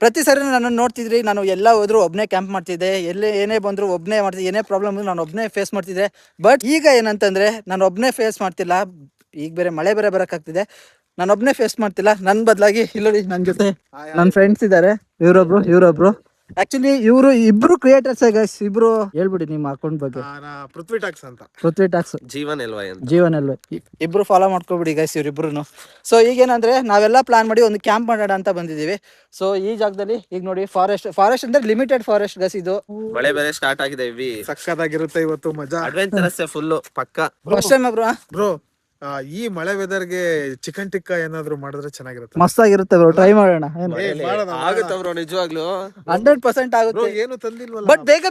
ಪ್ರತಿ ಸರಿ ನಾನು ನೋಡ್ತಿದ್ರಿ, ನಾನು ಎಲ್ಲ ಹೋದ್ರು ಒಬ್ಬನೇ ಕ್ಯಾಂಪ್ ಮಾಡ್ತಿದ್ದೆ, ಎಲ್ಲೇ ಏನೇ ಬಂದ್ರು ಒಬ್ಬನೇ ಮಾಡ್ತಿದ್ದೆ, ಏನೇ ಪ್ರಾಬ್ಲಮ್ ನಾನು ಒಬ್ಬನೇ ಫೇಸ್ ಮಾಡ್ತಿದ್ದೆ. ಬಟ್ ಈಗ ಏನಂತಂದ್ರೆ ನಾನು ಒಬ್ಬನೇ ಫೇಸ್ ಮಾಡ್ತಿಲ್ಲ. ಈಗ ಬೇರೆ ಮಳೆ ಬೇರೆ ಬರೋಕ್ಕಾಗ್ತಿದೆ, ನಾನು ಒಬ್ಬನೇ ಫೇಸ್ ಮಾಡ್ತಿಲ್ಲ. ನನ್ನ ಬದಲಾಗಿ ಇಲ್ಲಿ ನನ್ನ ಜೊತೆ ನನ್ನ ಫ್ರೆಂಡ್ಸ್ ಇದ್ದಾರೆ, ಇವರೊಬ್ರು ಆಕ್ಚುಲಿ ಇವರು ಇಬ್ರು ಕ್ರಿಯೇಟರ್ಸ್ ಗೈಸ್. ಇಬ್ರು ಹೇಳ್ಬಿಡಿ ನಿಮ್ಮ ಅಕೌಂಟ್ ಬಗ್ಗೆ. ಪೃಥ್ವಿ ಟಾಕ್ಸ್ ಅಂತ. ಪೃಥ್ವಿ ಟಾಕ್ಸ್, ಜೀವನ್ ಎಲ್ವೈ ಅಂತ. ಜೀವನ್ ಎಲ್ವೈ ಇಬ್ರು ಫಾಲೋ ಮಾಡ್ಕೊಬಿಡಿ ಗೈಸ್ ಇವ್ರಿಬ್ರು. ಸೊ ಈಗೇನಂದ್ರೆ ನಾವೆಲ್ಲ ಪ್ಲಾನ್ ಮಾಡಿ ಒಂದು ಕ್ಯಾಂಪ್ ಮಾಡೋಣ ಅಂತ ಬಂದಿದ್ದೀವಿ. ಸೊ ಈ ಜಾಗದಲ್ಲಿ ಈಗ ನೋಡಿ ಫಾರೆಸ್ಟ್ ಅಂದ್ರೆ ಲಿಮಿಟೆಡ್ ಫಾರೆಸ್ಟ್ ಗೈಸ್ ಇದು. ಮಳೆ ಬೇರೆ ಸ್ಟಾರ್ಟ್ ಆಗಿದೆ, ಇವಿ ಸಕ್ಕತ್ತಾಗಿರುತ್ತೆ ಇವತ್ತು, ಮಜಾ ಅಡ್ವೆಂಚರಸ್ ಫುಲ್ ಪಕ್ಕ. First time bro. ಈ ಮಳೆ ವೆದರ್ಗೆ ಚಿಕನ್ ಟಿಕ್ಕಾ ಏನಾದ್ರು ಮಾಡಿದ್ರೆ ಚೆನ್ನಾಗಿರುತ್ತೆ. ಮಸ್ತ್ ಆಗಿರುತ್ತೆ ಬ್ರೋ, ಟ್ರೈ ಮಾಡೋಣ. ಆಗುತ್ತೆ ಬ್ರೋ, ನಿಜವಾಗ್ಲು 100% ಆಗುತ್ತೆ. ಏನು ತಂದಿಲ್ವಲ್ಲ. ಬಟ್ ಬೇಗ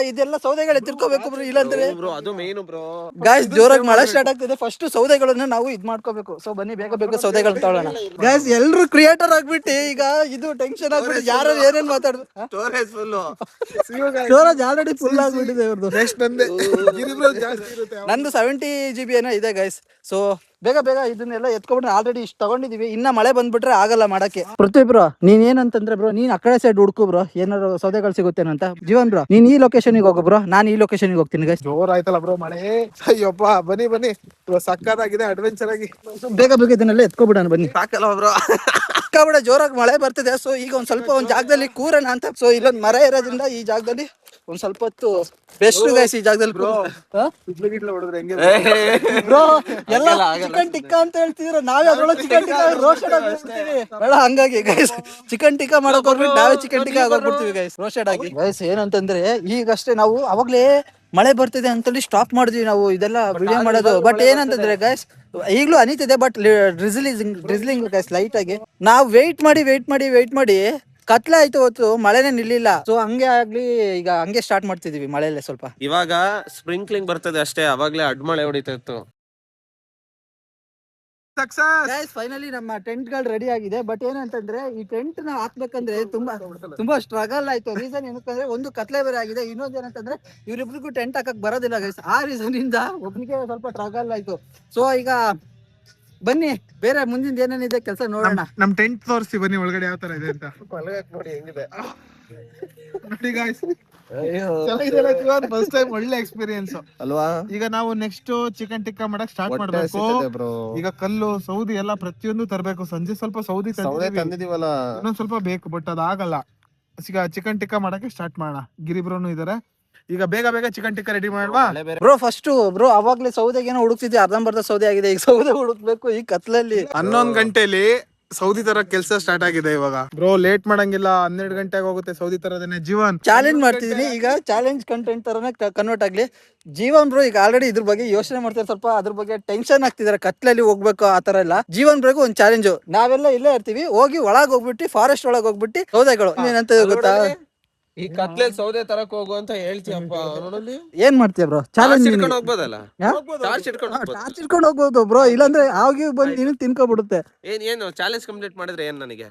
ಇದೆಲ್ಲ ಸೌದೆಗಳು ಎತ್ತಿರ್ಕೋಬೇಕು ಬ್ರೋ, ಇಲ್ಲಾಂದ್ರೆ ಬ್ರೋ ಅದು ಮೇನ್ ಬ್ರೋ. ಗಾಯ್ಸ್ ಜೋರಾಗಿ ಮಳೆ ಸ್ಟಾರ್ಟ್ ಆಗ್ತಿದೆ, ಫಸ್ಟ್ ಸೌದೆಗಳನ್ನ ನಾವು ಇದ್ ಮಾಡ್ಕೋಬೇಕು. ಸೊ ಬನ್ನಿ ಬೇಗ ಸೌದೆಗಳನ್ನ ತಗೊಳ್ಳೋಣ. ಗಾಯ್ಸ್ ಎಲ್ರು ಕ್ರಿಯೇಟರ್ ಆಗ್ಬಿಟ್ಟು ಈಗ ಇದು ಟೆನ್ಷನ್ ಆಗ್ಬಿಟ್ಟು ಯಾರು ಏನೇನ್ ಮಾತಾಡುದು. Storage full, storage already full ಆಗ್ಬಿಟ್ಟಿದೆ ಇವ್ರದ್ದು. ನಂದು 70 GB ಏನೋ ಇದೆ ಗೈಸ್. ಸೊ ಬೇಗ ಇದನ್ನೆಲ್ಲ ಎತ್ಕೊಂಡ್ಬಿಟ್ರೆ ಆಲ್ರೆಡಿ ಇಷ್ಟು ತಗೊಂಡಿದೀವಿ. ಇನ್ನ ಮಳೆ ಬಂದ್ಬಿಟ್ರೆ ಆಗಲ್ಲ ಮಾಡಕ್ಕೆ. ಪೃಥ್ವಿ ಬ್ರೋ ನೀನ್ ಏನಂತಂದ್ರೆ ಬ್ರೋ, ನೀನ್ ಆ ಕಡೆ ಸೈಡ್ ಹುಡ್ಕು ಬ್ರೋ, ಏನಾದ್ರು ಸೌದೆಗಳು ಸಿಗುತ್ತೇನಂತ. ಜೀವನ್ ಬ್ರೋ ನೀನ್ ಈ ಲೊಕೇಶನ್ಗೆ ಹೋಗು ಬ್ರೋ, ನಾನು ಈ ಲೊಕೇಶನ್ಗೆ ಹೋಗ್ತೀನಿ ಗೈಸ್. ಜೋರ್ ಆಯ್ತಲ್ಲ ಬ್ರೋ ಮಳೆ. ಅಯ್ಯಪ್ಪ ಬನ್ನಿ ಸಕ್ಕತ್ತಾಗಿದೆ ಅಡ್ವೆಂಚರ್ ಆಗಿ. ಬೇಗ ಇದನ್ನೆಲ್ಲ ಎತ್ಕೊಬಿಡೋಣ ಬನ್ನಿ. ಸಾಕಲ್ಲ ಬ್ರೋ, ಸಿಕ್ಕಾಬಿಡ ಜೋರಾಗಿ ಮಳೆ ಬರ್ತಿದೆ. ಸೊ ಈಗ ಒಂದ್ ಸ್ವಲ್ಪ ಒಂದ್ ಜಾಗದಲ್ಲಿ ಕೂರೋಣ ಅಂತ. ಸೊ ಇಲ್ಲೊಂದ್ ಮರ ಇರೋದ್ರಿಂದ ಈ ಜಾಗದಲ್ಲಿ ಒಂದ್ ಸ್ವಲ್ಪ ಹೊತ್ತು ಬೆಸ್ಟ್ ಗೈಸ್ ಈ ಜಾಗದಲ್ಲಿ. ಬ್ರೋ ಎಲ್ಲ ಚಿಕನ್ ಟಿಕ್ಕಾ ಅಂತ ಹೇಳ್ತಿದ್ರ, ನಾವೇ ಅದ್ರೊಳಗೆ ಚಿಕನ್ ಟಿಕ್ಕಾ ರೋಸ್ಟೆಡ್ ಆಗಿ ಬೇಡ. ಹಂಗಾಗಿ ಗೈಸ್ ಚಿಕನ್ ಟಿಕ್ಕಾ ಮಾಡಕ್ ಹೋಗ್ಬಿಟ್ಟು ನಾವೇ ಚಿಕನ್ ಟಿಕ್ಕಾ ಆಗೋಗ್ಬಿಡ್ತೀವಿ ಗೈಸ್, ರೋಸ್ಟೆಡ್ ಆಗಿ. ಗೈಸ್ ಏನಂತಂದ್ರೆ ಈಗಷ್ಟೇ ನಾವು ಅವಾಗ್ಲೇ ಮಳೆ ಬರ್ತಿದೆ ಅಂತೇಳಿ ಸ್ಟಾಪ್ ಮಾಡಿದ್ವಿ ನಾವು ಇದೆಲ್ಲ ವಿಡಿಯೋ ಮಾಡೋದು. ಬಟ್ ಏನಂತಂದ್ರೆ ಗೈಸ್ ಈಗಲೂ ಅನಿತಿದೆ, ಬಟ್ ಡ್ರಿಸ್ಲಿಂಗ್ ಗೈಸ್ ಲೈಟ್ ಆಗಿ. ನಾವು ವೆಯ್ಟ್ ಮಾಡಿ ಕತ್ಲೆ ಆಯ್ತು ಹೊತ್ತು ಮಳೆನೇ ನಿಲ್ಲಿಲ್ಲ. ಸೊ ಹಂಗೆ ಆಗ್ಲಿ ಈಗ ಹಂಗೆ ಸ್ಟಾರ್ಟ್ ಮಾಡ್ತಿದೀವಿ ಮಳೆಯಲ್ಲೇ ಸ್ವಲ್ಪ. ಇವಾಗ ಸ್ಪ್ರಿಂಕ್ಲಿಂಗ್ ಬರ್ತದೆ ಅಷ್ಟೇ, ಅವಾಗ್ಲೇ ಅಡ್ಮಳೆ ಹೊಡಿತಾ ಇತ್ತು. ಫೈನಲಿ ನಮ್ಮ ಟೆಂಟ್ ಗಳು ರೆಡಿ ಆಗಿದೆ. ಬಟ್ ಏನಂತಂದ್ರೆ ಈ ಟೆಂಟ್ ನ ಹಾಕ್ಬೇಕಂದ್ರೆ ತುಂಬಾ ಸ್ಟ್ರಗಲ್ ಆಯ್ತು. ರೀಸನ್ ಏನಂತಂದ್ರೆ ಒಂದು ಕತ್ಲೆ ಬೇರೆ ಆಗಿದೆ, ಇನ್ನೊಂದು ಏನಂತಂದ್ರೆ ಇವ್ರಿಬ್ರಿಗೂ ಟೆಂಟ್ ಹಾಕಕ್ ಬರೋದಿಲ್ಲ ಗೈಸ್. ಆ ರೀಸನ್ ಇಂದ ಒಬ್ನಿಗೆ ಸ್ವಲ್ಪ ಸ್ಟ್ರಗಲ್ ಆಯ್ತು. ಸೊ ಈಗ ಬನ್ನಿ ಬೇರೆ ಮುಂದಿನ ಏನೇನಿದೆ ಕೆಲಸ ನೋಡೋಣ. ನಮ್ ಟೆಂಟ್ ತೋರಿಸಿ ಬನ್ನಿ ಒಳಗಡೆ ಯಾವ ತರ ಇದೆ ಅಂತ. ನೋಡಿ ಹೆಂಗಿದೆ ನೋಡಿ ಗಾಯ್ಸ್, ಫಸ್ಟ್ ಟೈಮ್ ಒಳ್ಳೆ ಎಕ್ಸ್ಪೀರಿಯನ್ಸ್ ಅಲ್ವಾ. ಈಗ ನಾವು ನೆಕ್ಸ್ಟ್ ಚಿಕನ್ ಟಿಕ್ಕಾ ಮಾಡಕ್ ಸ್ಟಾರ್ಟ್ ಮಾಡ್ಬೇಕು. ಈಗ ಕಲ್ಲು ಸೌದಿ ಎಲ್ಲ ಪ್ರತಿಯೊಂದು ತರಬೇಕು. ಸಂಜೆ ಸ್ವಲ್ಪ ಸೌದಿ ತಂದಿದೀವಲ್ಲ, ಇನ್ನೊಂದ್ ಸ್ವಲ್ಪ ಬೇಕು, ಬಟ್ ಅದಾಗಲ್ಲ. ಈಗ ಚಿಕನ್ ಟಿಕ್ಕಾ ಮಾಡಕ್ಕೆ ಸ್ಟಾರ್ಟ್ ಮಾಡೋಣ. ಗಿರಿಬ್ರೋನು ಇದಾರೆ. ಈಗ ಬೇಗ ಚಿಕನ್ ಟಿಕ್ಕಾ ರೆಡಿ ಮಾಡುವಾ ಬ್ರೋ. ಫಸ್ಟ್ ಬ್ರೋ ಅವಾಗ್ಲೇ ಸೌದೆಗೇನೋ ಹುಡುಕ್ತಿದ್ವಿ, ಅರ್ಧಂಬರ್ಧ ಸೌದೆ ಆಗಿದೆ. ಈಗ ಸೌದೆ ಹುಡುಕ್ಬೇಕು ಈ ಕತ್ಲಲ್ಲಿ. 11 ಗಂಟೆಲಿ ಸೌದಿ ತರ ಕೆಲಸ ಸ್ಟಾರ್ಟ್ ಆಗಿದೆ ಇವಾಗ. ಬ್ರೋ ಲೇಟ್ ಮಾಡಂಗಿಲ್ಲ, 12 ಗಂಟೆಗೆ ಹೋಗುತ್ತೆ ಸೌದಿ ತರದೇನೆ. ಜೀವನ್ ಚಾಲೆಂಜ್ ಮಾಡ್ತಿದೀನಿ ಈಗ, ಚಾಲೆಂಜ್ ಕಂಟೆಂಟ್ ತರನೇ ಕನ್ವರ್ಟ್ ಆಗ್ಲಿ. ಜೀವನ್ ಬ್ರೋ ಈಗ ಆಲ್ರೆಡಿ ಇದ್ರ ಬಗ್ಗೆ ಯೋಚನೆ ಮಾಡ್ತಾರೆ, ಸ್ವಲ್ಪ ಅದ್ರ ಬಗ್ಗೆ ಟೆನ್ಷನ್ ಆಗ್ತಿದಾರೆ. ಕತ್ಲಲ್ಲಿ ಹೋಗ್ಬೇಕು ಆ ತರ ಎಲ್ಲ. ಜೀವನ್ ಬ್ರೋಗೂ ಒಂದ್ ಚಾಲೆಂಜ್, ನಾವೆಲ್ಲ ಇಲ್ಲೇ ಇರ್ತೀವಿ, ಹೋಗಿ ಒಳಗ್ ಹೋಗ್ಬಿಟ್ಟು ಫಾರೆಸ್ಟ್ ಒಳಗ್ ಹೋಗ್ಬಿಟ್ಟು ಸೌದೆಗಳು ಏನಂತ ಗೊತ್ತಾ, ಈ ಕತ್ಲೆ ಸೌದೆ ತರಕ್ ಹೋಗು ಅಂತ ಹೇಳ್ತೀಯಪ್ಪ. ನೋಡಲ್ಲಿ ಏನ್ ಮಾಡ್ತೀಯ ಬ್ರೋ? ಚಾಲೆಂಜ್ ಇಟ್ಕೊಂಡು ಹೋಗ್ಬೋದಲ್ಲ, ಟಾರ್ಚ್ ಇಟ್ಕೊಂಡು ಹೋಗ್ಬೋದು ಬ್ರೋ, ಇಲ್ಲಾಂದ್ರೆ ಆಗಿ ಬಂದು ನೀನು ತಿನ್ಕೊಬಿಡುತ್ತೆ. ಏನು ಚಾಲೆಂಜ್ ಕಂಪ್ಲೀಟ್ ಮಾಡಿದ್ರೆ ಏನ್ ನನಗೆ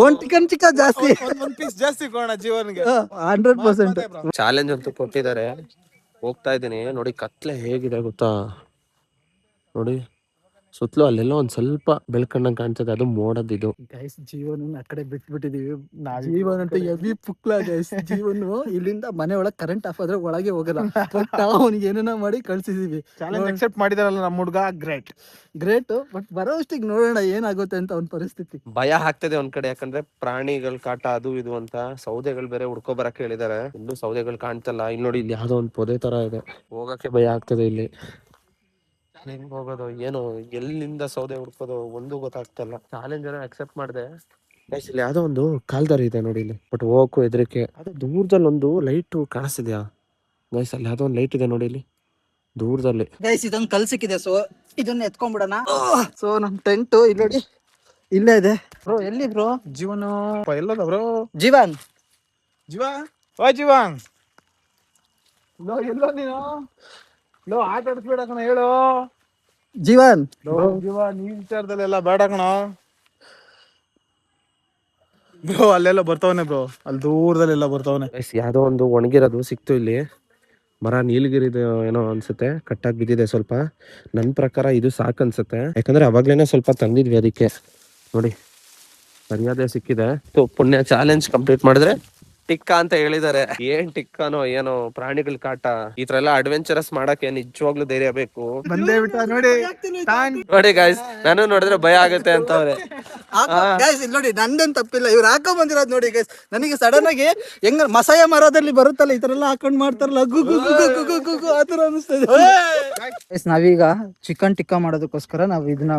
ಒಂದ್ ಚಿಕನ್ ಜಾಸ್ತಿ, ಒಂದ್ ಪೀಸ್ ಜಾಸ್ತಿ ಕೊಡೋಣ ಜೀವನ್ಗೆ. 100%. ಚಾಲೆಂಜ್ ಅಂತೂ ಕೊಟ್ಟಿದ್ದಾರೆ. ಹೋಗ್ತಾ ಇದೀನಿ ನೋಡಿ, ಕತ್ಲೆ ಹೇಗಿದೆ ಗೊತ್ತಾ. ನೋಡಿ ಸುತ್ತಲೂ ಅಲ್ಲೆಲ್ಲ ಒಂದ್ ಸ್ವಲ್ಪ ಬೆಳ್ಕಂಡಂಗ್ ಕಾಣ್ತದೆ, ಅದು ಮೋಡದಿದು. ಗೈಸ್ ಜೀವನ ಆ ಕಡೆ ಬಿಟ್ಬಿಟ್ಟಿದೀವಿ. ಜೀವನ್ ಅಂತ ಹೆವಿ ಪುಕ್ಲ ಗೈಸ್. ಜೀವನ್ ಇಲ್ಲಿಂದ ಮನೆ ಒಳಗ್ ಕರೆಂಟ್ ಆಫ್ ಆದ್ರೆ ಒಳಗೆ ಹೋಗಲ್ಲ. ಬಟ್ ನಾವು ಅವ್ನಿಗೆ ಏನೇನೋ ಮಾಡಿ ಕಳ್ಸಿದೀವಿ. ಚಾಲೆಂಜ್ ಅಕ್ಸೆಪ್ಟ್ ಮಾಡಿದಾರಲ್ಲ ನಮ್ಮ ಹುಡ್ಗ, ಗ್ರೇಟ್. ಬಟ್ ಬರೋ ಅಷ್ಟಿಗೆ ನೋಡೋಣ ಏನಾಗುತ್ತೆ ಅಂತ ಅವ್ನ ಪರಿಸ್ಥಿತಿ. ಭಯ ಆಗ್ತದೆ ಒಂದ್ ಕಡೆ, ಯಾಕಂದ್ರೆ ಪ್ರಾಣಿಗಳ ಕಾಟ ಅದು ಇದು ಅಂತ. ಸೌದೆಗಳು ಬೇರೆ ಹುಡ್ಕೊ ಬರಕ್ ಹೇಳಿದಾರೆ, ಇಲ್ಲೂ ಸೌದೆಗಳು ಕಾಣ್ತಲ್ಲ. ಇಲ್ಲಿ ನೋಡಿ, ಇಲ್ಲಿ ಯಾವ್ದೋ ಒಂದ್ ಪೊದೆ ತರ ಇದೆ, ಹೋಗಕ್ಕೆ ಭಯ ಆಗ್ತದೆ. ಇಲ್ಲಿ ಹೆಂಗ್ ಹೋಗೋದು ಏನು, ಎಲ್ಲಿಂದ ಸೌದೆ ಹುಡ್ಕೋದು ಒಂದು ಗೊತ್ತಾಗ್ತಲ್ಲ. ಚಾಲೆಂಜ್ ಅಕ್ಸೆಪ್ಟ್ ಮಾಡಿದೆ. ಇಲ್ಲಿ ಯಾವ್ದೋ ಒಂದು ಕಾಲ್ದಾರಿ ಇದೆ ನೋಡಿ ಇಲ್ಲಿ, ಬಟ್ ಹೋಗಕ್ಕೂ ಹೆದರಿಕೆ. ಅದು ದೂರದಲ್ಲಿ ಒಂದು ಲೈಟ್ ಕಾಣಿಸ್ತಿದ್ಯಾ ಗೈಸ್? ಅಲ್ಲಿ ಯಾವ್ದೋ ಒಂದು ಲೈಟ್ ಇದೆ ನೋಡಿ ಇಲ್ಲಿ ದೂರದಲ್ಲಿ. ಗೈಸ್ ಇದೊಂದು ಕಲ್ ಸಿಕ್ಕಿದೆ, ಸೊ ಇದನ್ನ ಎತ್ಕೊಂಡ್ಬಿಡೋಣ. ಸೊ ನಮ್ ಟೆಂಟ್ ಇಲ್ಲಿ ನೋಡಿ, ಇಲ್ಲೇ ಇದೆ. ಬ್ರೋ ಎಲ್ಲಿ ಬ್ರೋ? ಜೀವನು ಎಲ್ಲದ ಬ್ರೋ? ಜೀವನ್ ಓ ಜೀವನ್, ಎಲ್ಲೋ ನೀನು ಆಟ ಆಡಿಸ್ಬೇಡ ಕಣ, ಹೇಳು ಜೀವನ್. ಜೀವನ್ ಈ ವಿಚಾರದಲ್ಲೆಲ್ಲ ಬೇಡ ಕಣ ಬ್ರೋ. ಅಲ್ಲೆಲ್ಲ ಬರ್ತಾವನೆ ಬ್ರೋ, ಅಲ್ಲಿ ದೂರದಲ್ಲೆಲ್ಲ ಬರ್ತಾವನೆ. ಯಾವ್ದೋ ಒಂದು ಒಣಗಿರೋದು ಸಿಕ್ತು ಇಲ್ಲಿ, ಮರ ನೀಲಗಿರಿದು ಏನೋ ಅನ್ಸುತ್ತೆ, ಕಟ್ಟಾಗಿ ಬಿದ್ದಿದೆ ಸ್ವಲ್ಪ. ನನ್ನ ಪ್ರಕಾರ ಇದು ಸಾಕು ಅನ್ಸುತ್ತೆ, ಯಾಕಂದ್ರೆ ಅವಾಗ್ಲೇನೆ ಸ್ವಲ್ಪ ತಂದಿದ್ವಿ ಅದಕ್ಕೆ. ನೋಡಿ ಮರ್ಯಾದೆ ಸಿಕ್ಕಿದೆ. ಪುಣ್ಯ ಚಾಲೆಂಜ್ ಕಂಪ್ಲೀಟ್ ಮಾಡಿದ್ರೆ ಟಿಕ್ಕ ಅಂತ ಹೇಳಿದಾರೆ. ಏನ್ ಟಿಕ್ಕನೋ ಏನೋ, ಪ್ರಾಣಿಗಳ ಕಾಟ ಈ ತರ ಎಲ್ಲ ಅಡ್ವೆಂಚರಸ್ ಮಾಡಕ್ಕೆ ನಿಜವಾಗ್ಲೂ ಧೈರ್ಯ ಬೇಕು. ಬಂದೇ ಬಿಟ್ಟ ನೋಡಿ. ನೋಡಿ ಗಾಯ್ಸ್, ನಾನು ನೋಡಿದ್ರೆ ಭಯ ಆಗುತ್ತೆ ಅಂತವ್ರೆ. ಗೈಸ್ ಇಲ್ಲಿ ನೋಡಿ, ನಂದೇನ್ ತಪ್ಪಿಲ್ಲ, ಇವ್ರು ಹಾಕೊಂಡ್ ಬಂದಿರೋದು ನೋಡಿ ಗೈಸ್. ನನಗೆ ಸಡನ್ ಆಗಿ ಹೆಂಗ ಮಸಾಯ ಮರದಲ್ಲಿ ಬರುತ್ತಲ್ಲ ಈ ತರ ಎಲ್ಲ ಹಾಕೊಂಡ್ ಮಾಡ್ತಾರಲ್ಲ, ಆತರ ಅನಿಸ್ತದೆ. ನಾವೀಗ ಚಿಕನ್ ಟಿಕ್ಕಾ ಮಾಡೋದಕ್ಕೋಸ್ಕರ ನಾವು ಇದನ್ನ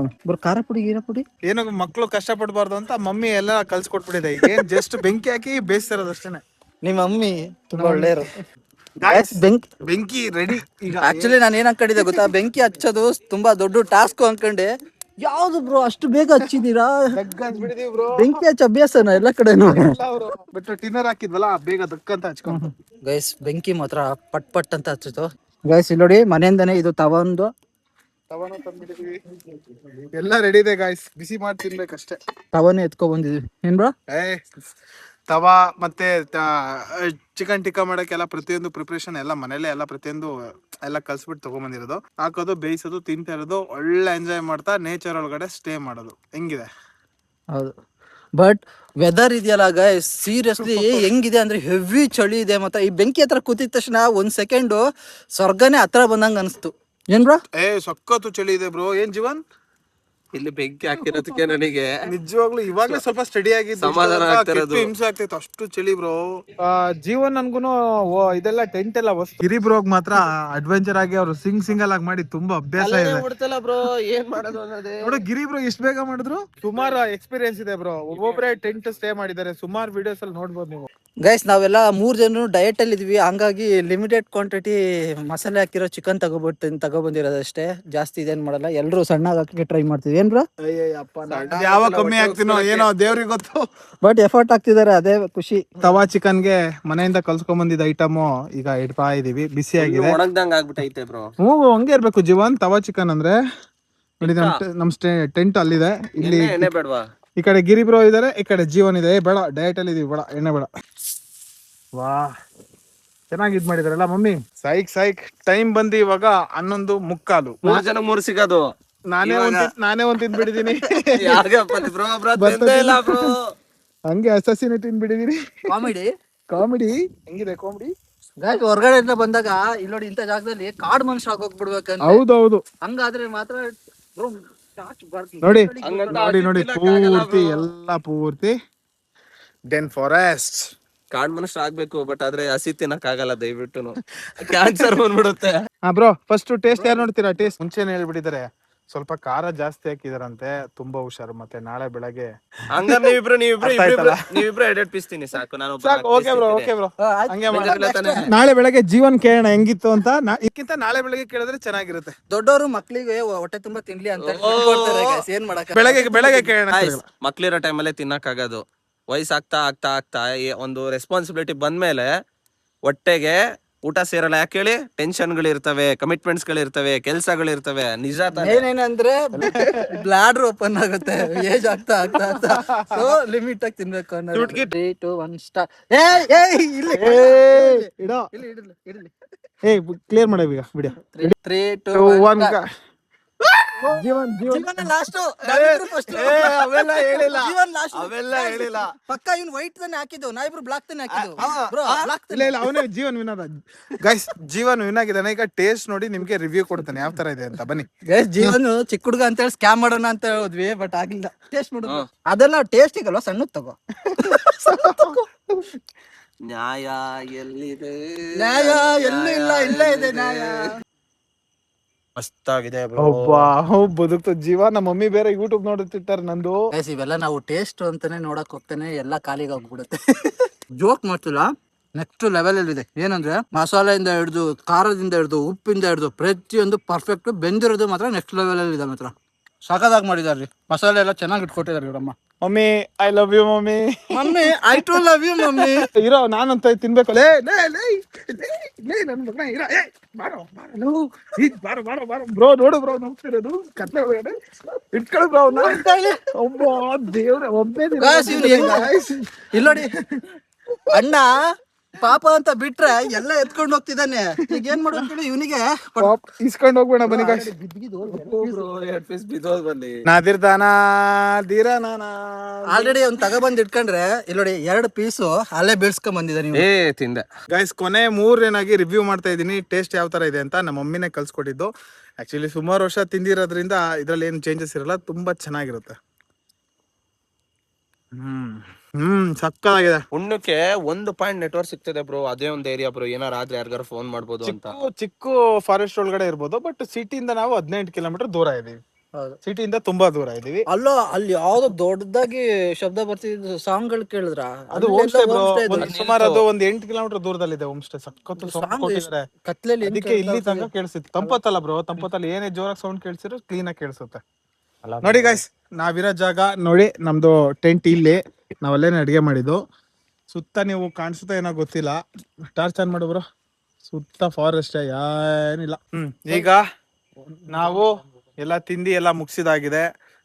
ಖಾರ ಪುಡಿ ಗೀರ ಪುಡಿ ಏನೋ ಮಕ್ಳು ಕಷ್ಟ ಪಡ್ಬಾರ್ದು ಅಂತ ಮಮ್ಮಿ ಎಲ್ಲ ಕಲ್ಸ್ಕೊಟ್ಬಿಟ್ಟಿದೆ. ಏನ್ ಜಸ್ಟ್ ಬೆಂಕಿ ಹಾಕಿ ಬೇಯಿಸ್ತಿರೋದು ಅಷ್ಟೇನೆ. ನಿಮ್ಮ ಮಮ್ಮಿ ತುಂಬಾ ಒಳ್ಳೆಯರು. ಬೆಂಕಿ ರೆಡಿ. ಈಗ ಆಕ್ಚುಲಿ ನಾನು ಏನ್ ಅನ್ಕೊಂಡಿದ್ದೆ ಗೊತ್ತಾ, ಬೆಂಕಿ ಹಚ್ಚೋದು ತುಂಬಾ ದೊಡ್ಡ ಟಾಸ್ಕ್ ಅನ್ಕೊಂಡೆ. ಯಾವ್ದು ಬ್ರೋ ಅಷ್ಟು ಬೇಗ ಹಚ್ಚಿದೀರಾ? ಬೆಂಕಿ ಹಚ್ಚ ಅಭ್ಯಾಸನ ಎಲ್ಲ ಕಡೆನು. ಬಟ್ ಟಿನ್ನರ್ ಹಾಕಿದ್ವಲ್ಲ, ಬೇಗ ದಕ್ಕಂತ ಹಚ್ಕೊಂಡು. ಗೈಸ್ ಬೆಂಕಿ ಮಾತ್ರ ಪಟ್ ಪಟ್ ಅಂತ ಹಚ್ಚಿತು. ಗೈಸ್ ಇಲ್ಲಿ ನೋಡಿ, ಮನೆಯಿಂದನೇ ಇದು ತಗೊಂಡು ಎಲ್ಲ ರೆಡಿ ಇದೆ ಗಾಯ್ಸ್, ಬಿಸಿ ಮಾಡಿ ತಿನ್ಬೇಕಷ್ಟೇ. ತವನೇ ಎತ್ಕೊ ಬಂದಿದ್ವಿ. ಏನ್ ಬ್ರೋ? ತವಾ ಮತ್ತೆ ಚಿಕನ್ ಟಿಕ್ಕಾ ಮಾಡಕ್ಕೆಲ್ಲ ಪ್ರತಿಯೊಂದು ಪ್ರಿಪರೇಷನ್ ಎಲ್ಲ ಮನೇಲೆ ಎಲ್ಲ ಪ್ರತಿಯೊಂದು ಎಲ್ಲ ಕಲ್ಸ್ಬಿಟ್ಟು ತಗೊಂಬಂದಿರೋದು. ಹಾಕೋದು, ಬೇಯಿಸೋದು, ತಿಂತಾ ಇರೋದು, ಒಳ್ಳೆ ಎಂಜಾಯ್ ಮಾಡ್ತಾ ನೇಚರ್ ಒಳಗಡೆ ಸ್ಟೇ ಮಾಡೋದು. ಹೆಂಗಿದೆ? ಹೌದು. ಬಟ್ ವೆದರ್ ಇದೆಯಲ್ಲ ಗೈಸ್, ಸೀರಿಯಸ್ಲಿ ಹೆಂಗಿದೆ ಅಂದ್ರೆ ಹೆವಿ ಚಳಿ ಇದೆ. ಮತ್ತೆ ಈ ಬೆಂಕಿ ಹತ್ರ ಕೂತಿದ ತಕ್ಷಣ ಒಂದ್ ಸೆಕೆಂಡ್ ಸ್ವರ್ಗನೇ ಹತ್ರ ಬಂದಂಗ ಅನಿಸ್ತು. ಏನ್ ಬ್ರೋ? ಸಕ್ಕತ್ತು ಚಳಿ ಇದೆ ಬ್ರೋ. ಏನ್ ಜೀವನ್ ಇಲ್ಲಿ ಬೆಂಕಿ ಹಾಕಿರೋದಕ್ಕೆ ನನಗೆ ನಿಜವಾಗ್ಲೂ ಇವಾಗ್ಲೇ ಸ್ವಲ್ಪ ಸ್ಟಡಿ ಆಗಿದ್ದು, ಸಮಾಧಾನ ಆಗ್ತಿರೋದು. ಹಿಂಸೆ ಆಗ್ತೈತೆ, ಅಷ್ಟು ಚಳಿ ಬ್ರೋ. ಜೀವನ್ ನನ್ಗುನು ಇದೆಲ್ಲ ಟೆಂಟ್ ಎಲ್ಲ ವಸ್ತು. ಗಿರಿ ಬ್ರೋಗ್ ಮಾತ್ರ ಅಡ್ವೆಂಚರ್ ಆಗಿ ಅವ್ರು ಸಿಂಗಲ್ ಆಗಿ ಮಾಡಿ ತುಂಬಾ ಅಭ್ಯಾಸ ಇದೆ ಬ್ರೋ. ಏನ್ ಮಾಡೋದು ಅನ್ನೋದೇ ನೋಡು. ಗಿರಿ ಬ್ರೋ ಇಷ್ಟ ಬೇಗ ಮಾಡಿದ್ರು, ಸುಮಾರು ಎಕ್ಸ್ಪೀರಿಯನ್ಸ್ ಇದೆ ಬ್ರೋ. ಒಬ್ಬೊಬ್ರೆ ಟೆಂಟ್ ಸ್ಟೇ ಮಾಡಿದ್ದಾರೆ, ಸುಮಾರು ವಿಡಿಯೋಸ್ ಅಲ್ಲಿ ನೋಡ್ಬೋದು ನೀವು. ಗೈಸ್ ನಾವೆಲ್ಲ 3 ಜನ ಡಯಟ್ ಅಲ್ಲಿ ಇದೀವಿ, ಹಂಗಾಗಿ ಲಿಮಿಟೆಡ್ ಕ್ವಾಂಟಿಟಿ ಮಸಾಲೆ ಹಾಕಿರೋ ಚಿಕನ್ ತಗೊಬಂದಿರೋದಷ್ಟೇ. ಜಾಸ್ತಿ ಇದೇನ್ ಮಾಡಲ್ಲ, ಎಲ್ರು ಸಣ್ಣಗೆ ಹಾಕಿ ಟ್ರೈ ಮಾಡ್ತೀವಿ. ಏನ್ ಬ್ರೋ? ಯಾವಾಗ ಕಮ್ಮಿ ಆಗ್ತೀನೋ ಏನೋ ದೇವ್ರಿಗೆ ಗೊತ್ತು. ಬಟ್ ಎಫರ್ಟ್ ಹಾಕ್ತಿದಾರೆ, ಅದೇ ಖುಷಿ. ತವಾ ಚಿಕನ್ಗೆ ಮನೆಯಿಂದ ಕಲ್ಸ್ಕೊಂಡ್ ಬಂದಿದ್ದ ಐಟಮ್ ಈಗ ಇಡ್ತಾ ಇದೀವಿ, ಬಿಸಿ ಆಗಿದೆ. ಒಣಗ್ದಂಗ ಆಗ್ಬಿಟ್ಟೈತೆ ಬ್ರೋ. ಹಂಗೆ ಇರ್ಬೇಕು ಜೀವನ್. ತವಾ ಚಿಕನ್ ಅಂದ್ರೆ ನೋಡಿ, ನಮ್ ಟೆಂಟ್ ಅಲ್ಲಿದೆ. ಇಲ್ಲಿ ಎಣ್ಣೆ ಬೇಡವಾ? ಈ ಕಡೆ ಗಿರಿ ಬ್ರೋ ಇದಾರೆ, ಈ ಕಡೆ ಜೀವನ್ ಇದೆ. ಬೇಡ, ಡಯಟ್ ಅಲ್ಲಿ ಇದೀವಿ, ಬೇಡ ಎಣ್ಣೆ ಬೇಡ. ವಾ, ಚೆನ್ನಾಗಿ ಇದ್ ಮಾಡಿದಾರಲ್ಲ ಮಮ್ಮಿ. ಸೈಕ್ ಟೈಮ್ ಬಂದು ಇವಾಗ 11:15. 3 ಜನ 3 ಸಿಗೋದು. ನಾನೇ ಒಂದ್ ತಿಂದ್ಬಿಟ್ಟಿದೀನಿ. ಹಂಗೆ ಅಸಸಿನ ತಿಂದ್ಬಿಟ್ಟಿದೀನಿ. ಕಾಮಿಡಿ ಹೆಂಗಿದೆ ಕಾಮಿಡಿ? ಹೊರಗಡೆಯಿಂದ ಬಂದಾಗ ಇಲ್ಲಿ ನೋಡಿ, ಇಂಥ ಜಾಗದಲ್ಲಿ ಕಾಡ್ ಮನುಷ್ಯ ಆಗೋಗ್ಬಿಡ್ಬೇಕಂತ. ಹೌದೌದು. ಹಂಗಾದ್ರೆ ಮಾತ್ರ ನೋಡಿ ಪೂರ್ತಿ ಎಲ್ಲ ಪೂರ್ತಿ ಡೆನ್ ಫಾರೆಸ್ಟ್. ಕಾಡ್ ಮನುಷ್ಯ ಆಗ್ಬೇಕು, ಬಟ್ ಆದ್ರೆ ಹಸಿ ತಿನ್ನಕ್ ಆಗಲ್ಲ. ದಯವಿಟ್ಟು ಕ್ಯಾನ್ಸರ್ ಬಂದ್ಬಿಡುತ್ತೆ. ಬ್ರೋ ಫಸ್ಟ್ ಟೇಸ್ಟ್ ಯಾರು ನೋಡ್ತೀರಾ? ಟೇಸ್ಟ್ ಮುಂಚೆನೆ ಹೇಳ್ಬಿಟ್ಟಿದ್ದಾರೆ, ಸ್ವಲ್ಪ ಖಾರ ಜಾಸ್ತಿ ಹಾಕಿದಾರಂತೆ, ತುಂಬಾ ಹುಷಾರು. ಮತ್ತೆ ನಾಳೆ ಬೆಳಗ್ಗೆ ಹಂಗಾರೆ ನೀವಿಬ್ರು ಎಡೆಟ್ ಪೀಸ್ತೀನಿ ಸಾಕು. ನಾನು ಓಕೆ ಬ್ರೋ ನಾಳೆ ಬೆಳಗ್ಗೆ ಜೀವನ್ ಕೇಳೋಣ ಹೆಂಗಿತ್ತು ಅಂತ. ಇದಕ್ಕಿಂತ ನಾಳೆ ಬೆಳಗ್ಗೆ ಕೇಳಿದ್ರೆ ಚೆನ್ನಾಗಿರುತ್ತೆ. ದೊಡ್ಡವರು ಮಕ್ಳಿಗೆ ಹೊಟ್ಟೆ ತುಂಬಾ ತಿನ್ಲಿ ಅಂತ ಏನ್ ಮಾಡಕ, ಬೆಳಗ್ಗೆ ಕೇಳೋಣ. ಮಕ್ಳಿರೋ ಟೈಮಲ್ಲೇ ತಿನ್ನಕ್ ಆಗೋದು. ವಯಸ್ಸಾಗ್ತಾ ಆಗ್ತಾ ಆಗ್ತಾ ಒಂದು ರೆಸ್ಪಾನ್ಸಿಬಿಲಿಟಿ ಬಂದ್ಮೇಲೆ ಹೊಟ್ಟೆಗೆ ಊಟ ಸೇರಲ್ಲ. ಯಾಕೆ ಹೇಳಿ? ಟೆನ್ಷನ್ಗಳಿರ್ತವೆ, ಕಮಿಟ್ಮೆಂಟ್ಸ್ಗಳಿರ್ತವೆ, ಕೆಲ್ಸಗಳಿರ್ತವೆ. ನಿಜ ಏನೇನಂದ್ರೆ ಬ್ಲಾಡರ್ ಓಪನ್ ಆಗುತ್ತೆ ಏಜ್ ಆಗ್ತಾ ಆಗ್ತಾ ಆಗ್ತಾ. ಸೊ ಲಿಮಿಟ್ ಆಗಿ ತಿನ್ಬೇಕು ಅನ್ನೋದು. 3, 2, 1 ಸ್ಟಾರ್ಟ್. Clear ಮಾಡೀಗ video. 3, 2, 1 ಪಕ್ಕ ಇವ್ನು ವೈಟ್ ತಾನೆ ಹಾಕಿದ್ದು, ನಾ ಇಬ್ರು ಬ್ಲಾಕ್ ತಾನೆ ಹಾಕಿದ್ದು. ಇಲ್ಲ ಅವನೇ ಜೀವನ್ ವಿನ್ ಆದ. ಗೈಸ್ ಜೀವನ್ ವಿನ್ ಆಗಿದ್ದಾನೆ. ಈಗ ಟೇಸ್ಟ್ ನೋಡಿ ನಿಮ್ಗೆ ರಿವ್ಯೂ ಕೊಡ್ತಾನೆ ಯಾವ ತರ ಇದೆ ಅಂತ. ಬನ್ನಿ ಗೈಸ್, ಜೀವನ್ ಚಿಕ್ಕ ಹುಡುಗ ಅಂತ ಹೇಳಿ ಸ್ಕ್ಯಾಮ್ ಮಾಡೋಣ ಅಂತ ಹೇಳಿದ್ವಿ, ಬಟ್ ಆಗಿಲ್ಲ. ಟೇಸ್ಟ್ ಮಾಡು. ಅದೆಲ್ಲ ಟೇಸ್ಟ್ ಈಗಲ್ವಾ, ಸಣ್ಣದ್ ತಗೋ. ನ್ಯಾಯ ಎಲ್ಲಿದೆ? ನ್ಯಾಯ ಎಲ್ಲೂ ಇಲ್ಲ, ಇಲ್ಲೇ ಇದೆ ನ್ಯಾಯ. ಮಸ್ತಾಗಿದೆ ಬದುಕ್ತು ಜೀವ. ನಮ್ಮ ಮಮ್ಮಿ ಬೇರೆ ಯೂಟ್ಯೂಬ್ ನೋಡುತ್ತಿರ್ತಾರೆ ನಂದು. ಇವೆಲ್ಲ ನಾವು ಟೇಸ್ಟ್ ಅಂತಾನೆ ನೋಡಕ್ ಹೋಗ್ತಾನೆ ಎಲ್ಲ ಖಾಲಿಗೆ ಹೋಗ್ಬಿಡುತ್ತೆ. ಜೋಕ್ ಮಾಡ್ತಿಲ್ಲ, ನೆಕ್ಸ್ಟ್ ಲೆವೆಲ್ ಅಲ್ಲಿ ಇದೆ. ಏನಂದ್ರೆ ಮಸಾಲೆಯಿಂದ ಹಿಡಿದು, ಖಾರದಿಂದ ಹಿಡಿದು, ಉಪ್ಪಿಂದ ಹಿಡಿದು ಪ್ರತಿಯೊಂದು ಪರ್ಫೆಕ್ಟ್ ಬೆಂದಿರೋದು ಮಾತ್ರ ನೆಕ್ಸ್ಟ್ ಲೆವೆಲ್ ಅಲ್ಲಿ ಇದೆ. ಮಾತ್ರ ಸಾಕಾಗಿ ಮಾಡಿದಾರ್ರಿ. ಮಸಾಲೆ ಎಲ್ಲ ಚೆನ್ನಾಗಿ ಇಟ್ಕೊಟ್ಟಿದಾರೆ ಇವ್ರಮ್ಮ. Mummy I love you mummy. Mummy I too love you mummy. ಇರೋ ನಾನಂತ ತಿನ್ಬೇಕು. ಬ್ರೋ ನೋಡು ಬ್ರೋ, ನೋಡ್ತಿರೋದು ಕತ್ಲೆ ಒಳಗಡೆ ಇಟ್ಕೊಳ್ಳು ಬ್ರೋ. ಒಬ್ಬ ದೇವ್ರ ಒಬ್ಬೇ ಇಲ್ಲಿ ನೋಡಿ, ಅಣ್ಣ ಪಾಪ ಅಂತ ಬಿಟ್ರೆ ಎಲ್ಲ ಎತ್ಕೊಂಡು ಹೋಗ್ತಿದ್ದಾನೆ. ಈಗ ಏನ್ ಮಾಡ್ಬೇಕು ಹೇಳಿ ಇವನಿಗೆ? ಇಸ್ಕೊಂಡ್ ಹೋಗ್ಬೇಡ ಬನ್ನಿ ಗಾಯ್ಸ್. ನಾದಿರ್ದಾನ ದೀರ ನಾನ ಆಲ್ರೆಡಿ ಅವ್ನು ತಗೊಬಂದ್ ಇಟ್ಕೊಂಡ್ರೆ ಇಲ್ಲಿ ನೋಡಿ 2 ಪೀಸು ಅಲ್ಲೇ ಬೀಳ್ಸ್ಕೊಂಡ್ ಬಂದಿದ್ದಾನೆ. ಏ ತಿಂದೆ ಗೈಸ್. ಕೊನೆ 3 ಏನಾಗಿ ರಿವ್ಯೂ ಮಾಡ್ತಾ ಇದೀನಿ, ಟೇಸ್ಟ್ ಯಾವ ತರ ಇದೆ ಅಂತ. ನಮ್ಮ ಮಮ್ಮಿನೇ ಕಲ್ಸ್ಕೊಟ್ಟಿದ್ದು. ಆಕ್ಚುಲಿ ಸುಮಾರು ವರ್ಷ ತಿಂದಿರೋದ್ರಿಂದ ಇದ್ರಲ್ಲಿ ಏನು ಚೇಂಜಸ್ ಇರಲ್ಲ, ತುಂಬಾ ಚೆನ್ನಾಗಿರುತ್ತೆ. ಸಕ್ಕತ್ತಾಗಿದೆ. ಉಣ್ಣಕ್ಕೆ 1 ಪಾಯಿಂಟ್ ನೆಟ್ವರ್ಕ್ ಸಿಗ್ತದೆ ಬ್ರೋ, ಅದೇ ಒಂದು ಏರಿಯಾ ಬ್ರೋ. ಏನಾರ ಆದ್ರೆ ಯಾರಿಗಾರು ಫೋನ್ ಮಾಡ್ಬೋದು ಅಂತ. ಚಿಕ್ಕ ಫಾರೆಸ್ಟ್ ಒಳಗಡೆ ಇರ್ಬೋದು, ಬಟ್ ಸಿಟಿಯಿಂದ ನಾವು 18 ಕಿಲೋಮೀಟರ್ ದೂರ ಇದೀವಿ. ಹೌದು. ಸಿಟಿಯಿಂದ ತುಂಬಾ ದೂರ ಇದೀವಿ. ಅಲ್ಲೋ ಅಲ್ಲಿ ಯಾವ್ದೋ ದೊಡ್ಡದಾಗಿ ಶಬ್ದ ಬರ್ತಿದ್ದು ಸಾಂಗ್ ಗಳು ಕೇಳಿದ್ರ? ಅದು ಹೋಮ್ ಸ್ಟೇ ಬ್ರೋ. ಸುಮಾರು ಅದು 8 ಕಿಲೋಮೀಟರ್ ದೂರದಲ್ಲಿದೆ ಹೋಮ್ ಸ್ಟೇ. ಸಖತ್ತು ಸೌಂಡ್ ಕೊಟ್ಟಿದ್ದಾರೆ. ಕತ್ಲೆಲಿ ಅದಕ್ಕೆ ಇಲ್ಲಿ ತನಕ ಕೇಳಿಸುತ್ತೆ. ತಂಪತ್ತಲ್ಲ ಬ್ರೋ, ತಂಪತ್ತಲ್ಲಿ ಏನೇ ಜೋರಾಗಿ ಸೌಂಡ್ ಕೇಳಿಸಿದ್ರು ಕ್ಲೀನ್ ಆಗಿ ಕೇಳಿಸುತ್ತೆ. ನೋಡಿ ಗೈಸ್, ನಾವಿರೋ ಜಾಗ ನೋಡಿ, ನಮ್ದು ಟೆಂಟ್ ಇಲ್ಲಿ, ನಾವಲ್ಲೇನೆ ಅಡಿಗೆ ಮಾಡಿದ್ದು. ಸುತ್ತ ನೀವು ಕಾಣಿಸುತ್ತಾ ಏನೋ ಗೊತ್ತಿಲ್ಲ, ಟಾರ್ಚ್ ಆನ್ ಮಾಡು ಬ್ರೋ. ಸುತ್ತ ಫಾರೆಸ್ಟ್, ಏನಿಲ್ಲ. ಈಗ ನಾವು ಎಲ್ಲ ತಿಂಡಿ ಎಲ್ಲ ಮುಗಿಸಿದಾಗಿದೆ.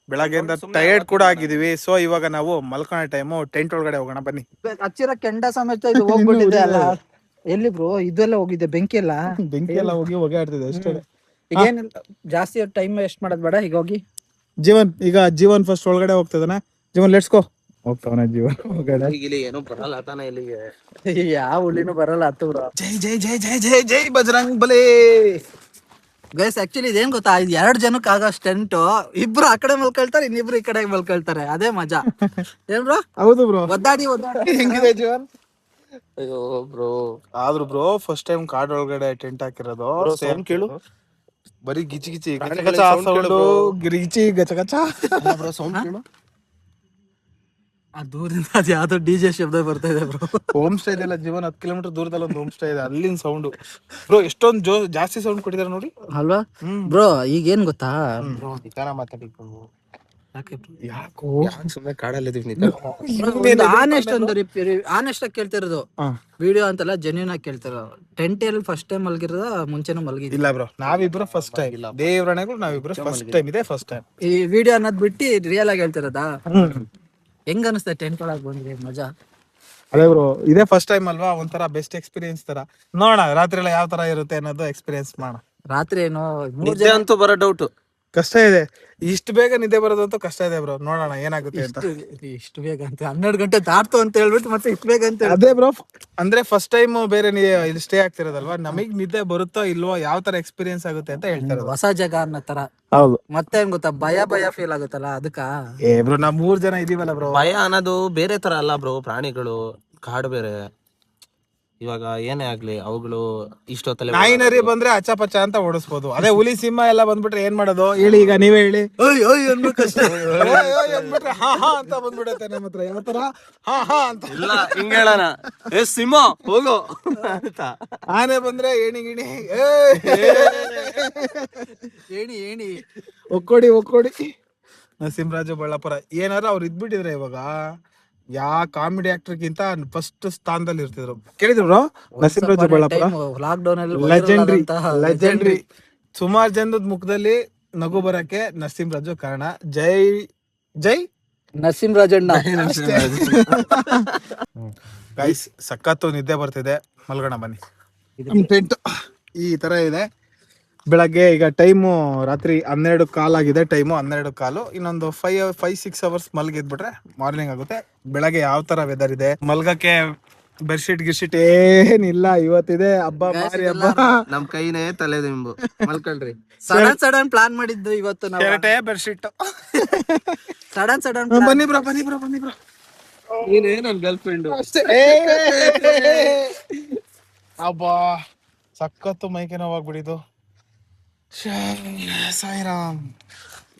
ಬೆಳಗ್ಗೆಯಿಂದ ಟಯರ್ಡ್ ಕೂಡ ಆಗಿದೀವಿ. ಸೊ ಇವಾಗ ನಾವು ಮಲ್ಕೊಳೋ ಟೈಮು, ಟೆಂಟ್ ಒಳಗಡೆ ಹೋಗೋಣ ಬನ್ನಿ. ಹಚ್ಚಿರ ಕೆಂಡ ಸಮೇತ ಇದು ಹೋಗ್ಬಿಟ್ಟಿದೆ ಅಲ್ಲ. ಎಲ್ಲಿ ಬ್ರೋ ಇದೆಲ್ಲ ಹೋಗಿದೆ? ಬೆಂಕಿ ಎಲ್ಲ ಹೋಗಿ ಹೊಗೆ ಆಡ್ತಿದೆ ಅಷ್ಟೇ. ಈಗ ಏನ್ ಜಾಸ್ತಿ ಟೈಮ್ ವೇಸ್ಟ್ ಮಾಡೋದ್ ಬೇಡ. ಈಗ ಹೋಗಿ ಜೀವನ್ ಫಸ್ಟ್ ಒಳಗಡೆ ಹೋಗ್ತದಾನೆ. Jeevan let's go. ಹೋಗ್ತಾವನ ಜೀವನ್ ಒಳಗಡೆ. ಇಲ್ಲಿ ಏನೋ ಬರಲ್ಲ ತಾನ ಇಲ್ಲಿಗೆ. ಯಾವ ಹುಲಿನೂ ಬರಲ್ಲ ಹತ್ತು ಬ್ರೋ. ಜೈ ಜೈ ಜೈ ಜೈ ಜೈ ಜೈ ಬಜರಂಗ್ ಬಲಿ. ಗೈಸ್ ಆಕ್ಚುಲಿ ಇದೇನ್ ಗೊತ್ತಾ, ಇದು 2 ಜನಕ್ಕೆ ಆಗೋ ಸ್ಟೆಂಟ್. ಇಬ್ರು ಆ ಕಡೆ ಮಲ್ಕೊಳ್ತಾರೆ, ಇನ್ನಿಬ್ರು ಈ ಕಡೆ ಮಲ್ಕೊಳ್ತಾರೆ. ಅದೇ ಮಜಾ. ಏನ್ ಬ್ರೋ? ಹೌದು ಬ್ರೋ. ಒದ್ದಾಡಿ ಹೆಂಗಿದೆ ಜೀವನ್? ಅಯ್ಯೋ ಬ್ರೋ. ಆದ್ರೂ ಬ್ರೋ ಫಸ್ಟ್ ಟೈಮ್ ಕಾಡ್ ಒಳಗಡೆ ಟೆಂಟ್ ಹಾಕಿರೋದು. ಸೌಂಡ್ ಕೇಳು, ಬರೀ ಗಿಚಿ ಗಿಚಿ ಗಿಚಿ ಗಚ ಗಚ ಬ್ರೋ. ಸೌಂಡ್ ಕೇಳು. ಆ ದೂರದಿಂದ ಅದು ಯಾವ್ದೋ ಡಿಜೆ ಶಬ್ದ ಬರ್ತಾ ಇದೆ ಬ್ರೋ. ಹೋಮ್ ಸ್ಟೇ ಇದೆಲ್ಲ ಜೀವನ್ 10 ಕಿಲೋಮೀಟರ್ ದೂರದಲ್ಲಿ ಒಂದು ಹೋಮ್ ಸ್ಟೇ ಇದೆ. ಅಲ್ಲಿನ ಸೌಂಡ್ ಬ್ರೋ ಎಷ್ಟೊಂದು ಜಾಸ್ತಿ ಸೌಂಡ್ ಕೊಟ್ಟಿದ್ದಾರೆ ನೋಡಿ ಅಲ್ವಾ ಬ್ರೋ? ಈಗ ಏನ್ ಗೊತ್ತಾ ಬ್ರೋ, ನಿಧಾನ ಮಾತಾಡಿಕೊಂಡು ಯಾಕೋ ಸುಮ್ಮನೆ ಕಾಡಲ್ಲಿದೀವಿ. ಆನೆಸ್ಟ್ ಆಗಿ ಕೇಳ್ತಿರೋದು ವಿಡಿಯೋ ಅಂತಲ್ಲ, ಜೆನ್ಯೂನ್ ಆಗಿ ಕೇಳ್ತಿರೋ. ಟೆಂಟ್ ಅಲ್ಲಿ ಫಸ್ಟ್ ಟೈಮ್ ಮಲ್ಗಿರೋದ ಮುಂಚೆನೂ ಮಲ್ಗಿದ್ದಿಲ್ಲ? ಇಲ್ಲ ಬ್ರೋ, ನಾವಿಬ್ರು ಫಸ್ಟ್ ಟೈಮ್ ಇಲ್ಲ. ದೇವ್ರಣೆಗಳು ನಾವಿಬ್ರು ಫಸ್ಟ್ ಟೈಮ್ ಇದೆ. ಫಸ್ಟ್ ಟೈಮ್ ಈ ವಿಡಿಯೋ ಅನ್ನೋದ್ ಬಿಟ್ಟು ರಿಯಲ್ ಆಗಿ ಹೇಳ್ತಿರೋದಾ? ಹೆಂಗ ಅನಿಸ್ತಾ ಟೆಂಟ್ ಒಳಗೆ ಬಂದ್ರೆ ಮಜಾ? ಅದೇ ಬ್ರೋ, ಇದೇ ಫಸ್ಟ್ ಟೈಮ್ ಅಲ್ವಾ, ಒಂಥರ ಬೆಸ್ಟ್ ಎಕ್ಸ್ಪೀರಿಯನ್ಸ್ ತರ. ನೋಡೋಣ ರಾತ್ರಿ ಎಲ್ಲ ಯಾವ ತರ ಇರುತ್ತೆ ಅನ್ನೋದು ಎಕ್ಸ್ಪೀರಿಯನ್ಸ್ ಮಾಡೋಣ. ರಾತ್ರಿ ಏನೋ ನಿದ್ದೆ ಅಂತೂ ಬರೋ ಡೌಟ್ ಕಷ್ಟ ಇದೆ. ಇಷ್ಟು ಬೇಗ ನಿದ್ದೆ ಬರೋದಂತೂ ಕಷ್ಟ ಇದೆ ಬ್ರೋ. ನೋಡೋಣ ಏನಾಗುತ್ತೆ ಅಂತ. ಇಷ್ಟು ಬೇಗ ಅಂತ 12 ಗಂಟೆ ದಾಟ್ತು ಅಂತ ಹೇಳ್ಬಿಟ್ಟು ಮತ್ತೆ ಇಷ್ಟು ಬೇಗ ಅಂತ ಅದೇ ಬ್ರೋ, ಅಂದ್ರೆ ಫಸ್ಟ್ ಟೈಮ್ ಬೇರೆ ಇಲ್ಲಿ ಸ್ಟೇ ಆಗ್ತಿರೋದಲ್ವಾ, ನಮಗ್ ನಿದ್ದೆ ಬರುತ್ತೋ ಇಲ್ವೋ, ಯಾವ ತರ ಎಕ್ಸ್ಪೀರಿಯನ್ಸ್ ಆಗುತ್ತೆ ಅಂತ ಹೇಳ್ತಾರೆ. ಹೊಸ ಜಾಗ ಅನ್ನೋ ತರ. ಹೌದು. ಮತ್ತೆ ಏನ್ ಗೊತ್ತಾ, ಭಯ ಫೀಲ್ ಆಗುತ್ತಲ್ಲ ಅದಕ್ಕ. ಬ್ರೋ ನಾವ್ 3 ಜನ ಇದೀವಲ್ಲ ಬ್ರೋ. ಭಯ ಅನ್ನೋದು ಬೇರೆ ತರ ಅಲ್ಲ ಬ್ರೋ. ಪ್ರಾಣಿಗಳು, ಕಾಡು ಬೇರೆ. ಇವಾಗ ಏನೇ ಆಗ್ಲಿ ಅವುಗಳು ಇಷ್ಟೊತ್ತಲ್ಲಿ ನಾಯಿ ನರಿ ಬಂದ್ರೆ ಅಚ್ಚಪಚ್ಚ ಅಂತ ಓಡಿಸ್ಬೋದು. ಅದೇ ಹುಲಿ ಸಿಂಹ ಎಲ್ಲ ಬಂದ್ಬಿಟ್ರೆ ಏನ್ ಮಾಡೋದು ಹೇಳಿ? ಈಗ ನೀವೇ ಹೇಳಿ. ಅಂದ್ಬಿಟ್ರೆ ಹಾ ಹಾ ಅಂತ ಬಂದ್ಬಿಡತ್ತೆ ನಮ್ಮ ಹತ್ರ. ಯಾವ ತರ ಹಾ ಹಾ ಅಂತ ಇಲ್ಲ, ಹಿಂಗ ಹೇಳೋಣ, ಏ ಸಿಂಹ ಹೋಗೋ ಅಂತ. ಆನೆ ಬಂದ್ರೆ ಏಣಿ ಗಿಣಿ ಏಣಿ ಒಕ್ಕೋಡಿ. ನರಸಿಂಹರಾಜು ಬಳ್ಳಾಪುರ ಏನಾರ ಅವ್ರು ಇದ್ಬಿಟ್ಟಿದ್ರೆ ಇವಾಗ ಕಾಮಿಡಿ ಆಕ್ಟರ್ಗಿಂತ ಫಸ್ಟ್ ಸ್ಥಾನದಲ್ಲಿ ಇರ್ತಿದ್ರು. ಕೇಳಿದ್ರು ಬ್ರೋ? ನರಸಿಂಹರಾಜು ಬಳ್ಳಾಪುರ ಲಾಕ್ಡೌನ್ ಅಲ್ಲಿ ಲೆಜೆಂಡ್ರಿ. ಸುಮಾರು ಜನದ ಮುಖದಲ್ಲಿ ನಗು ಬರಕ್ಕೆ ನರಸಿಂಹರಾಜು ಕಾರಣ. ಜೈ ಜೈ ನರಸಿಂಹರಾಜಣ್ಣ. ಗೈಸ್ ಸಖತ್ತು ನಿದ್ದೆ ಬರ್ತಿದೆ, ಮಲ್ಗೋಣ ಬನ್ನಿ. ಟೆಂಟ್ ಈ ತರ ಇದೆ. ಬೆಳಗ್ಗೆ ಈಗ ಟೈಮು ರಾತ್ರಿ 12:15 ಆಗಿದೆ. ಟೈಮು 12:15. ಇನ್ನೊಂದು 5-6 ಅವರ್ಸ್ ಮಲ್ಗಿದ್ಬಿಟ್ರೆ ಮಾರ್ನಿಂಗ್ ಆಗುತ್ತೆ. ಬೆಳಗ್ಗೆ ಯಾವ ತರ ವೆದರ್ ಇದೆ, ಮಲ್ಗಕ್ಕೆ ಬೆಡ್ಶೀಟ್ ಗಿರ್ಶೀಟ್ ಏನಿಲ್ಲ. ಇವತ್ತಿದೆ ಹಬ್ಬ, ಮಾರಿ ಹಬ್ಬ. ನಮ್ ಕೈನೇ ತಲೆ ದಿಂಬು. ಮಲ್ಕೊಳ್ರಿ. ಸಡನ್ ಪ್ಲಾನ್ ಮಾಡಿದ್ದು ಇವತ್ತು ನಾವು. ಕೆರಟೆ ಬೆಡ್ಶೀಟ್. ಸಡನ್ ಬನ್ನಿ ಬ್ರೋ. ನೀನೇ ನನ್ ಗರ್ಲ್ ಫ್ರೆಂಡ್. ಅಬ್ಬಾ ಸಖತ್ತು ಮೈಕೆ ನೋವಾಗ್ಬಿಡಿದು. ಸಾಯಿರಾಮ್.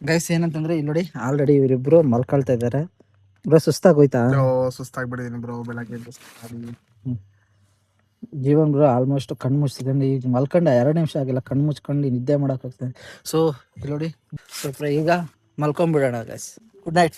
ಗೈಸ್ ಏನಂತಂದ್ರೆ ಇಲ್ಲಿ ನೋಡಿ, ಆಲ್ರೆಡಿ ಇವರಿಬ್ರು ಮಲ್ಕೊಳ್ತಾ ಇದಾರೆ. ಬ್ರೋ ಸುಸ್ತಾಗೋಯ್ತಾ? ಸುಸ್ತಾಗ್ಬಿಟ್ಟಿದೀನಿ ಬ್ರೋ ಬೆಳಗ್ಗೆ. ಜೀವನ್ ಬ್ರೋ ಆಲ್ಮೋಸ್ಟ್ ಕಣ್ಣು ಮುಚ್ಚಿದಂಗೆ ಈಗ ಮಲ್ಕೊಂಡ 2 ನಿಮಿಷ ಆಗಿಲ್ಲ, ಕಣ್ಣು ಮುಚ್ಕೊಂಡು ನಿದ್ದೆ ಮಾಡಕ್ ಹೋಗ್ತದೆ. ಸೊ ಇಲ್ಲಿ ನೋಡಿ, ಈಗ ಮಲ್ಕೊಂಡ್ಬಿಡೋಣ ಗೈಸ್. Good night.